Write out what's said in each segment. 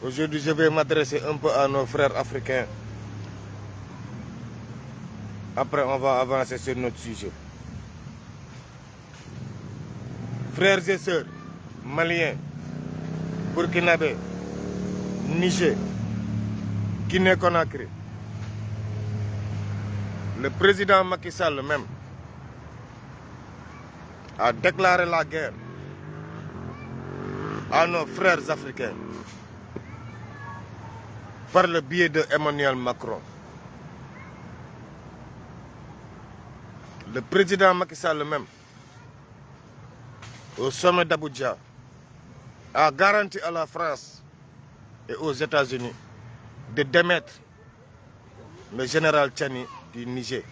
Aujourd'hui, je vais m'adresser un peu à nos frères africains. Après, on va avancer sur notre sujet. Frères et sœurs, Maliens, Burkinabé, Niger, Guinée-Conakry, le président Macky Sall même a déclaré la guerre à nos frères africains par le biais de Emmanuel Macron. Le président Macky Sall même, au sommet d'Abuja, a garanti à la France et aux États-Unis de démettre le général Tchani du Niger.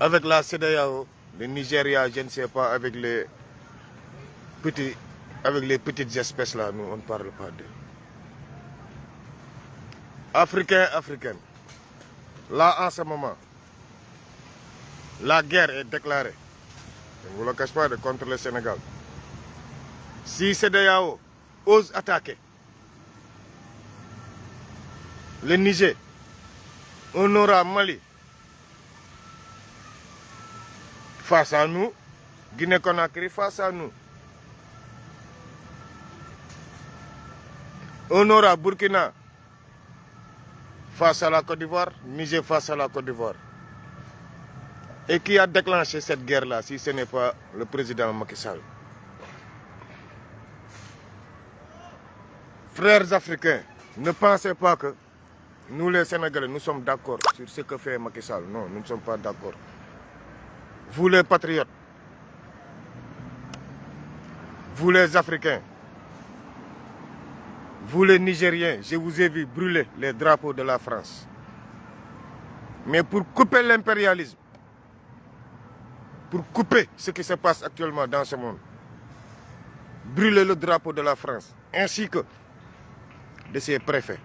Avec la CEDEAO, le Nigeria, je ne sais pas, avec les petites espèces là, nous on ne parle pas d'eux. Africains, africaines, là en ce moment, la guerre est déclarée, je ne vous le cache pas, contre le Sénégal. Si CEDEAO ose attaquer le Niger, on aura Mali face à nous, Guinée-Conakry face à nous. On aura Burkina face à la Côte d'Ivoire, Niger face à la Côte d'Ivoire. Et qui a déclenché cette guerre-là, si ce n'est pas le président Macky Sall? Frères africains, ne pensez pas que nous les Sénégalais, nous sommes d'accord sur ce que fait Macky Sall. Non, nous ne sommes pas d'accord. Vous les patriotes, vous les Africains, vous les Nigériens, je vous ai vu brûler les drapeaux de la France. Mais pour couper l'impérialisme, pour couper ce qui se passe actuellement dans ce monde, brûler le drapeau de la France, ainsi que de ses préfets,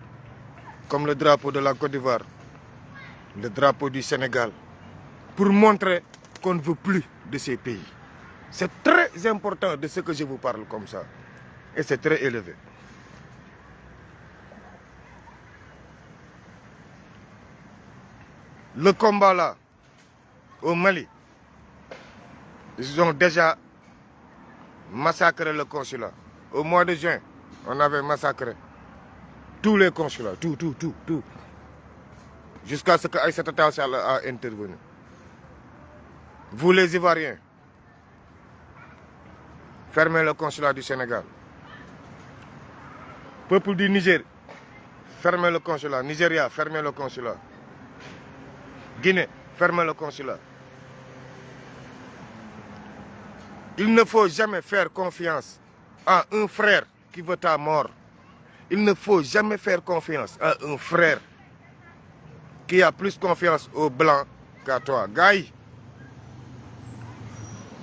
comme le drapeau de la Côte d'Ivoire, le drapeau du Sénégal, pour montrer qu'on ne veut plus de ces pays. C'est très important de ce que je vous parle comme ça. Et c'est très élevé. Le combat là, au Mali, ils ont déjà massacré le consulat. Au mois de juin, on avait massacré tous les consulats, tout. Jusqu'à ce que Aïssata Tall Sall a intervenu. Vous les Ivoiriens, fermez le consulat du Sénégal. Peuple du Niger, fermez le consulat. Nigeria, fermez le consulat. Guinée, fermez le consulat. Il ne faut jamais faire confiance à un frère qui veut ta mort. Il ne faut jamais faire confiance à un frère qui a plus confiance aux Blancs qu'à toi. Gaï,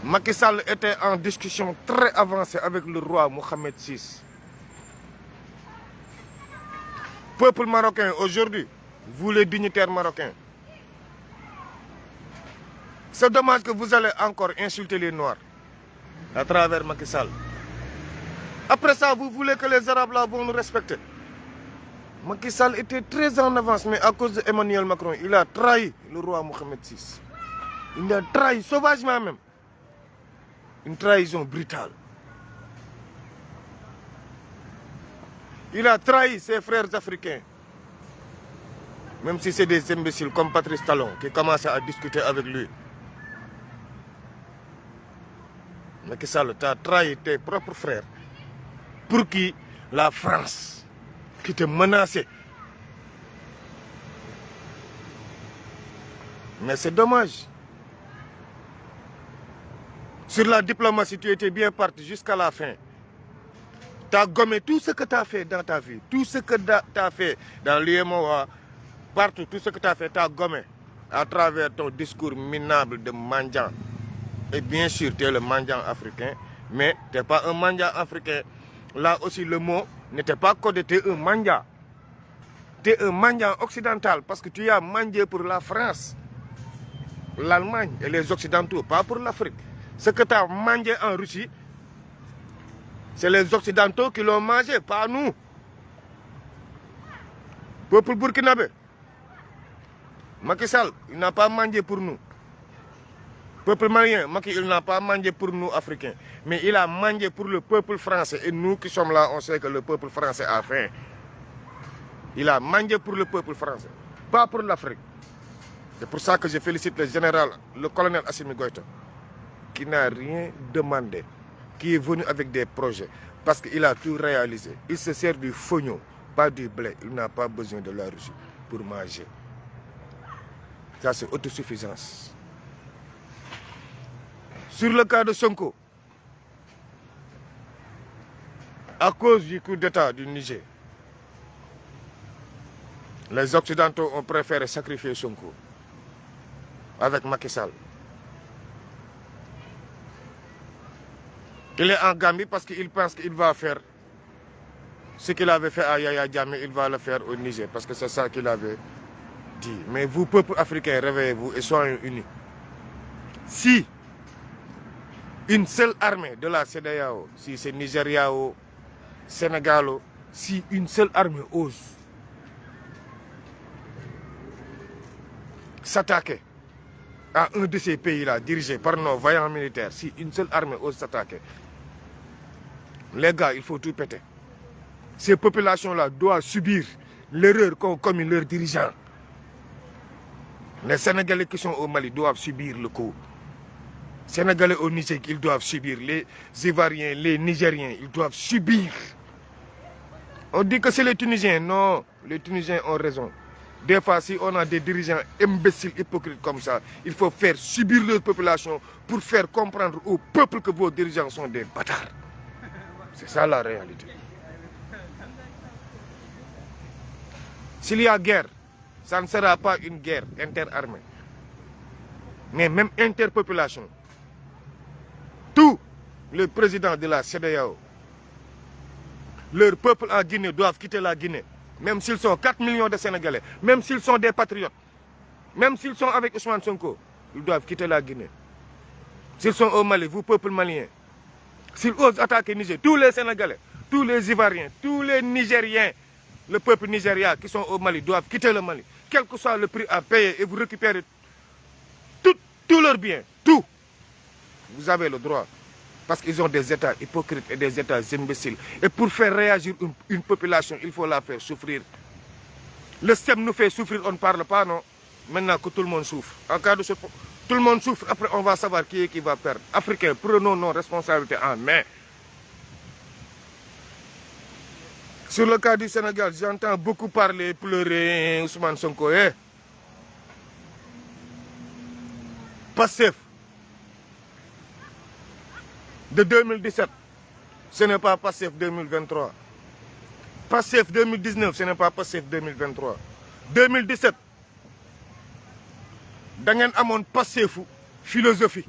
Macky Sall était en discussion très avancée avec le roi Mohamed VI. Peuple marocain, aujourd'hui, vous les dignitaires marocains, c'est dommage que vous allez encore insulter les Noirs à travers Macky Sall. Après ça, vous voulez que les Arabes là vont nous respecter. Macky Sall était très en avance, mais à cause d'Emmanuel Macron, il a trahi le roi Mohamed VI. Il l'a trahi sauvagement même. Une trahison brutale. Il a trahi ses frères africains. Même si c'est des imbéciles comme Patrice Talon qui commencent à discuter avec lui. Macky Sall, tu as trahi tes propres frères. Pour qui la France, qui te menaçait. Mais c'est dommage. Sur la diplomatie, tu étais bien parti jusqu'à la fin. Tu as gommé tout ce que tu as fait dans ta vie. Tout ce que tu as fait dans l'UEMOA, partout, tout ce que tu as fait, tu as gommé. À travers ton discours minable de mendiant. Et bien sûr, tu es le mendiant africain. Mais tu n'es pas un mendiant africain. Là aussi, le mot n'était pas codé, tu es un mendiant. Tu es un mendiant occidental parce que tu as mendié pour la France, l'Allemagne et les Occidentaux, pas pour l'Afrique. Ce que tu as mangé en Russie, c'est les Occidentaux qui l'ont mangé, pas nous. Peuple burkinabé, Macky Sall, il n'a pas mangé pour nous. Peuple malien, Macky, il n'a pas mangé pour nous, Africains. Mais il a mangé pour le peuple français. Et nous qui sommes là, on sait que le peuple français a faim. Il a mangé pour le peuple français, pas pour l'Afrique. C'est pour ça que je félicite le général, le colonel Assimi Goïta, qui n'a rien demandé, qui est venu avec des projets, parce qu'il a tout réalisé. Il se sert du fognon, pas du blé. Il n'a pas besoin de la Russie pour manger. Ça, c'est autosuffisance. Sur le cas de Sonko, à cause du coup d'État du Niger, les Occidentaux ont préféré sacrifier Sonko avec Macky Sall. Il est en Gambie parce qu'il pense qu'il va faire ce qu'il avait fait à Yaya Jammeh, il va le faire au Niger, parce que c'est ça qu'il avait dit. Mais vous, peuple africain, réveillez-vous et soyez unis. Si une seule armée de la CEDEAO, si c'est Nigeria ou Sénégal, si une seule armée ose s'attaquer à un de ces pays-là, dirigé par nos vaillants militaires, si une seule armée ose s'attaquer, les gars, il faut tout péter. Ces populations-là doivent subir l'erreur qu'ont commis leurs dirigeants. Les Sénégalais qui sont au Mali doivent subir le coup. Les Sénégalais au Niger, ils doivent subir. Les Ivoiriens, les Nigériens, ils doivent subir. On dit que c'est les Tunisiens. Non, les Tunisiens ont raison. Des fois, si on a des dirigeants imbéciles, hypocrites comme ça, il faut faire subir leur population pour faire comprendre au peuple que vos dirigeants sont des bâtards. C'est ça la réalité. S'il y a guerre, ça ne sera pas une guerre interarmée, mais même interpopulation. Tous les présidents de la CEDEAO, leur peuple en Guinée doivent quitter la Guinée. Même s'ils sont 4 millions de Sénégalais, même s'ils sont des patriotes, même s'ils sont avec Ousmane Sonko, ils doivent quitter la Guinée. S'ils sont au Mali, vous, peuple malien, s'ils osent attaquer Niger, tous les Sénégalais, tous les Ivoiriens, tous les Nigériens, le peuple nigérien qui sont au Mali doivent quitter le Mali. Quel que soit le prix à payer, et vous récupérez tous leurs biens, tout. Vous avez le droit. Parce qu'ils ont des États hypocrites et des États imbéciles. Et pour faire réagir une population, il faut la faire souffrir. Le système nous fait souffrir, on ne parle pas, non. Maintenant que tout le monde souffre. En cas de ce... Tout le monde souffre, après on va savoir qui est qui va perdre. Africains, prenons nos responsabilités en main. Sur le cas du Sénégal, j'entends beaucoup parler, pleurer, Ousmane Sonko. Pastef de 2017, ce n'est pas Pastef 2023. Pastef 2019, ce n'est pas Pastef 2023. 2017, da ngeen amoon Pastefu philosophie.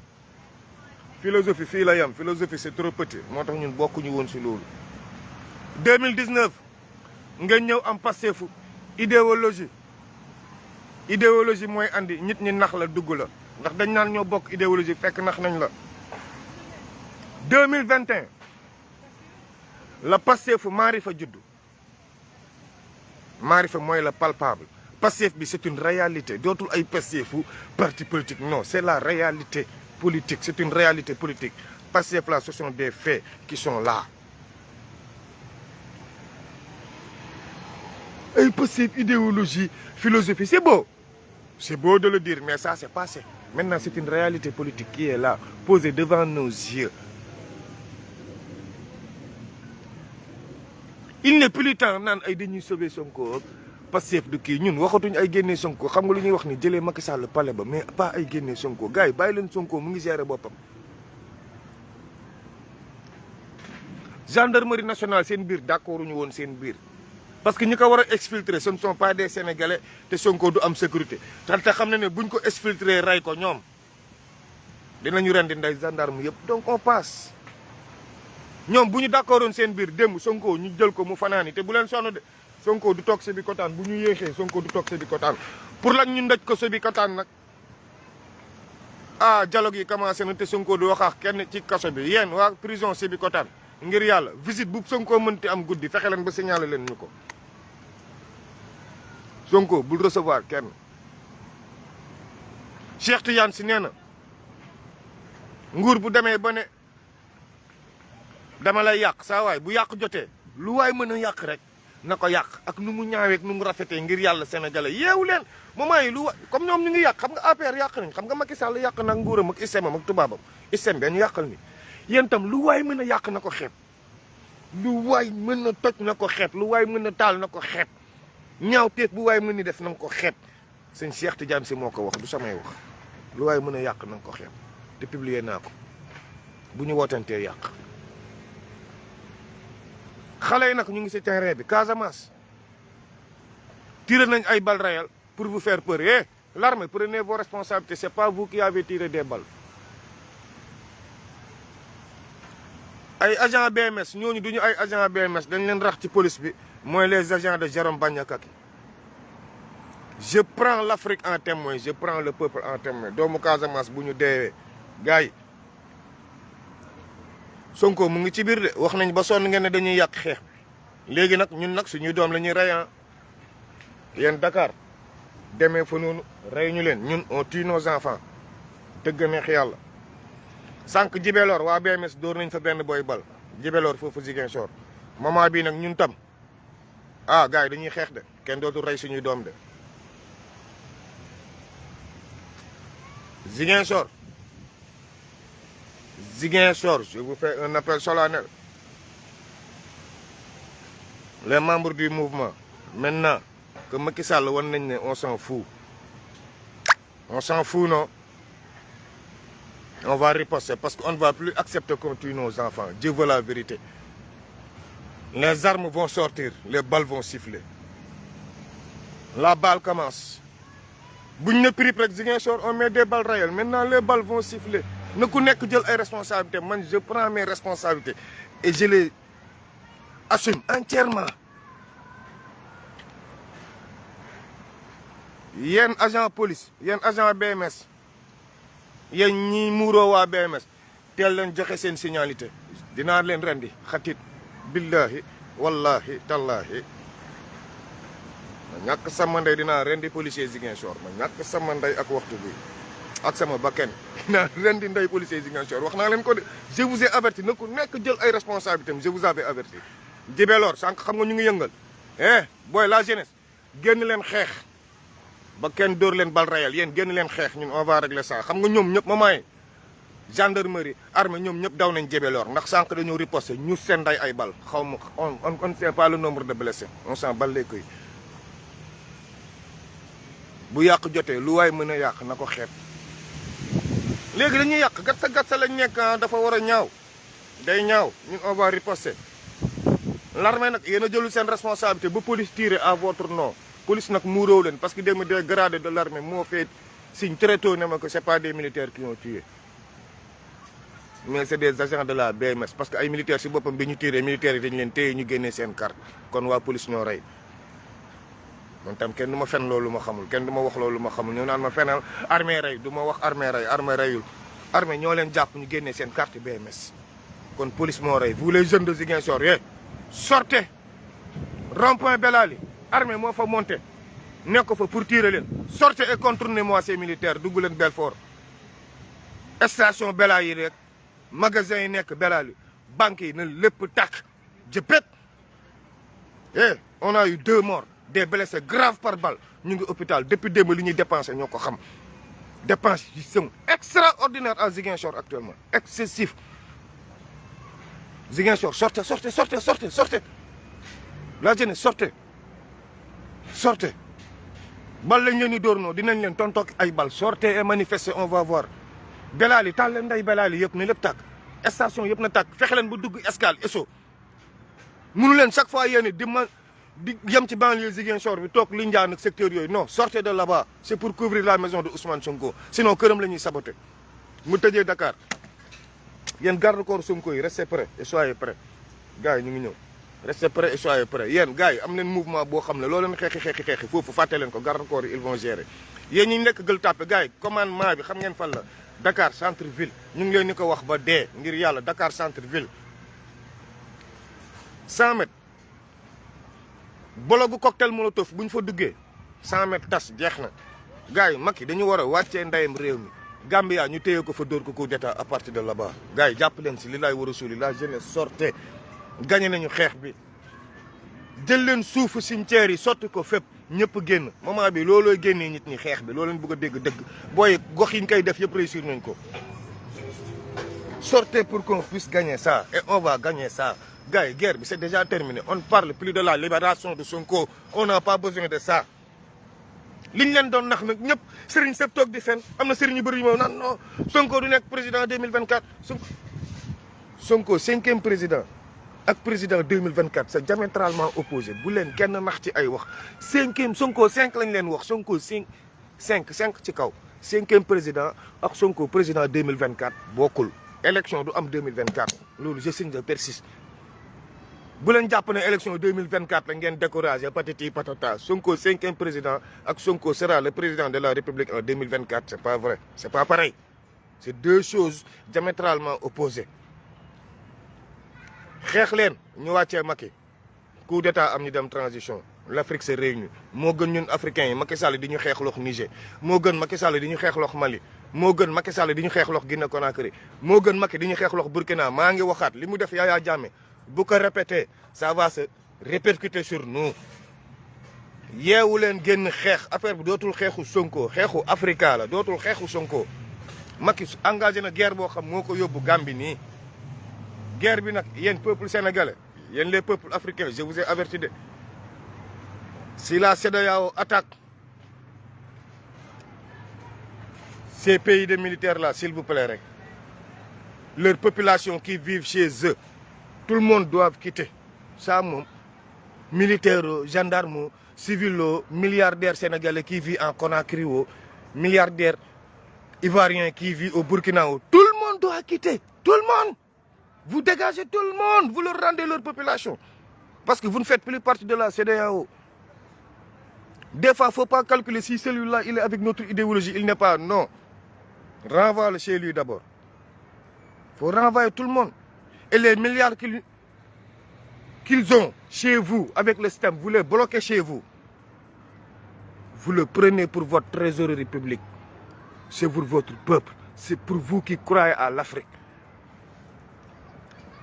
Philosophie fii la yam, philosophie c'est trop petit. Moo tax ñun bokkuñu woon si loolu. 2019, ngeen ñëw am Pastefu idéologie. Idéologie mooy andi nit ñi nax la dugg la. Ndax dañ naan ñoo bokk idéologie fekk nax nañ la. 2021, la Pastefu Maarifa juddu. Maarifa mooy la palpable. Pastef bi c'est une réalité. Dootul ay Pastefu parti politique. Non, c'est la réalité politique. C'est une réalité politique. Pastef là, ce sont des faits qui sont là. Ay Pastef, idéologie, philosophie, c'est beau. C'est beau de le dire, mais ça c'est passé. Maintenant, c'est une réalité politique qui est là, posée devant nos yeux. Il n'est plus temps naan ay dañuy sauver Sonko Pastef du kii ñun waxatuñ ay génnee Sonko xam nga lu ñuy wax ni jëlee Macky Sall palais ba mais pas ay génnee Sonko gars yi bàyyi leen Sonko mu ngi gérer boppam. Gendarmerie nationale seen biir d'accord ñu woon seen biir parce que ñi ko war a exfiltrer ce ne sont pas des Sénégalais te Sonko du am sécurité te xam na ne buñ ko exfiltrer rey ko ñoom dinañu rendi nday gendarme yëpp donc on passe. ñoom bu ñu d'accordoon seen biir démb Sonko ñu jël ko mu fanaani te bu leen sonn de Sonko du toog Sébikotane bu ñu yéexee Sonko du toog Sébikotane pour lan ñu ndaj ko Sébikotane nag dialogue yi commencé na te Sonko du wax ak kenn ci kaso bi yéen waa prison Sébikotane ngir yàlla visite bu Sonko mënti am guddi fexe leen ba signaler leen ñu ko Sonko bul recevoir kenn. Cheikh Tidiane Sy nee na nguur bu demee ba ne dama lay yàq saa waay bu yàq jotee lu waay mën a yàq rek na ko yàq ak nu mu ñaaweeg nu mu rafetee ngir yàlla sénégalais yeewu leen moment yi lu wa comme ñoom ñu ngi yàq xam nga APR yàq nañ xam nga Macky Sall yàq nag nguuram ak ISEM ak tubaabam ISEM bi ñu yàqal ni yéen tam lu waay mën a yàq na ko xeeb lu waay mën a toj na ko xeeb lu waay mën a taal na ko xeeb ñaaw teef bu waay mën ni def na nga ko xeeb sëñ Cheikh Tidiane Sy moo ko wax du samay wax lu waay mën a yàq na nga ko xeeb te publier naa ko bu ñu wootantee yàq xale yi nag ñu ngi ci terrain bi Casamance tiré nañ ay balles réelles pour vous faire peur l'armée prenez vos responsabilités c'est pas vous qui avez tiré des balles ay agent BMS ñooñu duñu ay agent BMS dañ leen rax ci police bi mooy les agents de Jérôme Bagnakaki je prends l'Afrique en témoin je prends le peuple en témoin doomu Casamance bu ñu deewee gars yi Sonko mu ngi ci biir de wax nañ ba sonn ngeen ne dañuy yàq xeex léegi nag ñun nag suñuy doom la ñuy rey yéen Dakar demee fa noonu rey ñu leen ñun on tue nos enfants dëgg neex yàlla sànq Jibeloor waa BMS dóor nañ fa benn boy bal Jibeloor foofu Ziguinchor moment bii nag ñun tam ah gars yi dañuy xeex de kenn dootul rey suñuy doom de Ziguinchor je vous fais un appel solennel les membres du mouvement maintenant que Macky Sall wan nañ ne on s'en fout non on va riposter parce qu'on ne va plus accepter qu'on tue nos enfants Dieu veut la vérité les armes vont sortir les balles vont siffler la balle commence buñ ne prix rek Ziguinchor on met des balles réelles maintenant les balles vont siffler na ku nekk jël ay responsabilités man je prends mes responsabilités et je les assume entièrement yéen agent police yéen agent BMS yéen ñi muuroo waa BMS teel leen joxe seen signalité dinaa leen rendi xatit billahi wallahi tallahi ma ñàkk sama ndey dinaa rendi policier Ziguinchor ma ñàkk sama ndey ak waxtu bi ak sama bakken dinaa rendi ndey policier Ziguinchor wax naa leen ko de je vous ai averti na ku nekk jël ay responsabilités je vous avais averti Jibeloor sànq xam nga ñu ngi yëngal booy la jeunesse génn leen xeex ba kenn dóor leen bal réel yéen génn leen xeex ñun on va régler ça xam nga ñoom ñëpp moment gendarmerie armée ñoom ñëpp daw nañ Jibeloor ndax sànq dañoo riposter ñu seen nday ay bal xaw ma on ne sait pas le nombre de blessés on s'en bat les couilles bu yàq jotee lu waay mën a yàq na ko xeeb léegi dañuy yàq gat sa lañ nekk dafa war a ñaaw day ñaaw ñun on va riposter l'armée nag yéen a jëlu seen responsabilité ba police tirer à votre nom police nag muuróow leen parce que des gradés de l'armée moo fait signe très tôt ne ma que c'est pas des militaires qui ont tué mais c'est des agents de la BMS parce que ay militaires si boppam bi ñu tiré militaires yi dañu leen téye ñu génnee seen carte kon waa police ñoo rey man tam kenn du ma fen loolu ma xamul kenn du ma wax loolu ma xamul ñoo naan ma fenal armée rey du ma wax armée reyul armée ñoo leen jàpp ñu génnee seen carte BMS kon police moo rey vous les jeunes de Ziguinchor sortez rond-point Belali armée moo fa monté nekk fa pour tirer leen sortez et contournez-moi ces militaires dugg leen Belfort station Belali rek magasin yi nekk Belali banques yi na lépp tàkk jëppét on a eu 2 morts des blessés graves par balle ñu ngi hôpital depuis démb li ñuy dépensé ñoo ko xam dépenses yi sont extraordinaires à Ziguinchor actuellement excessif Ziguinchor sortez la jeunesse sortez bal lañ leen di dóor noo dinañ leen tontoog ay bal sortez et manifestez on va voir Belali taal leen nday Belali yëpp ne lépp tàkk station yëpp na tàkk fexe leen bu dugg escale eso munu leen chaque fois yéen di yem ci banlieue Ziguinchor bi toog Lindiane ak secteur yooyu non sortez de là-bas c'est pour couvrir la maison de Ousmane Sonko sinon këram la ñuy saboter mu tëjee Dakar yéen garde corps Sonko yi restez prêts et soyez prêts gars yi ñu ngi ñëw restez prêts et soyez prêts yéen gars yi am leen mouvement boo xam ne loo leen xeexi foofu fàtte leen ko garde corps yi ils vont gérer yéen ñi nekk Gueule Tapée gars yi commandement bi xam ngeen fan la Dakar centre ville ñu ngi leen ni ko wax ba dee ngir yàlla Dakar centre ville 100 mètres bologu cocktail molotov bu ñu fa duggee 100 mètres tas jeex na gars yi Macky dañu war a wàccee ndeyam réew mi Gambia ñu téye ko fa dóor ko coup d'état à partir de là-bas gars yi jàpp leen si li laay war a suuli la jeunesse sortez gagné nañu xeex bi jël leen suufu cimetière yi sotti ko fépp ñëpp génn moment bi loolooy génnee nit ñi xeex bi loolu leen bëgg a dégg dëgg booy gox yi ñu koy def yëpp réussir nañ ko sortez pour qu'on puisse gagner ça et on va gagner ça gars yi guerre bi c'est déjà terminé on parle plus de la libération de Sonko on n'a pas besoin de ça liñ leen doon nax nag ñëpp sëriñ sëpp toog di fen am na sëriñ yu bëri yu moom naan non Sonko du nekk président 2024 Sonko 5e président ak président 2024 c'est diamétralement opposé bu leen kenn nax ci ay wax 5e Sonko 5 lañ leen wax Sonko 5 ci kaw 5e président ak Sonko président 2024 bokkul élection du am 2024 loolu je signe de persiste bu leen jàpp ne élection 2024 la ngeen découragé patati patata Sonko 5e président ak Sonko sera le président de la République en 2024 c'est pas vrai c'est pas pareil c'est deux choses diamétralement opposées xeex leen ñu wàccee Macky coup d'état am ñu dem transition l'Afrique se réunit moo gën ñun africains yi Macky Sall di ñu xeexloox Niger moo gën Macky Sall di ñu xeexloox Mali moo gën Macky Sall di ñu xeexloox Guinée Conakry moo gën Macky di ñu xeexloox Burkina maa ngi waxaat li mu def Yaya Jammeh bu ko répété ça va se répercuter sur nous yeewu leen génn xeex affaire bi dootul xeexu Sonko xeexu Africa la dootul xeexu Sonko Macky engagé na guerre boo xam moo ko yóbbu Gambie nii guerre bi nag yéen peuple sénégalais yéen les peuples africains je vous ai averti de si la CEDEAO attaque ces pays de militaires là s'il vous plaît rek leur population qui vivent chez eux tout le monde doit quitter ça moom militaire gendarme civil milliardaire sénégalais qui vit en Conakry milliardaire ivoirien qui vit au Burkina tout le monde doit quitter tout le monde vous dégagez tout le monde vous leur rendez leur population parce que vous ne faites plus partie de la CEDEAO des fois faut pas calculer si celui-là il est avec notre idéologie il n'est pas non renvoie-le chez lui d'abord faut renvoyer tout le monde et les milliards qu'ils ont chez vous avec le système vous les bloquez chez vous vous le prenez pour votre trésorerie publique c'est pour votre peuple c'est pour vous qui croyez à l'Afrique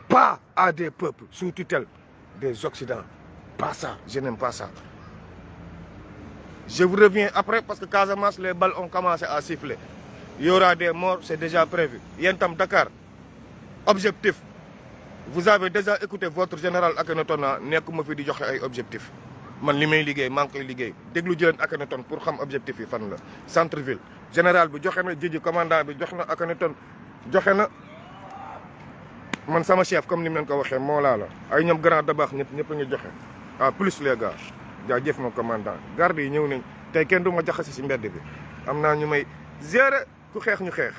pas à des peuples sous tutelle des Occidentaux pas ça je n'aime pas ça je vous reviens après parce que Casamance les balles ont commencé à siffler il y aura des morts c'est déjà prévu yéen tam Dakar objectif vous avez déjà écouté votre général Akhenaton nekkuma fi di joxe ay objectifs man li may liggéey maa ngi koy liggéey déglu jëleen Akhenaton pour xam objectif yi fan la centre ville général bi joxe na Djidji commandant bi jox na Akhenaton joxe na man sama chef comme ni mu leen ko waxee moo laa la ay ñoom grand dabax ñëpp a ngi joxe ah plus les gars jaajëf ma commandant garde yi ñëw nañ tey kenn du ma jaxasi si mbedd bi am naa ñu may gérer ku xeex ñu xeex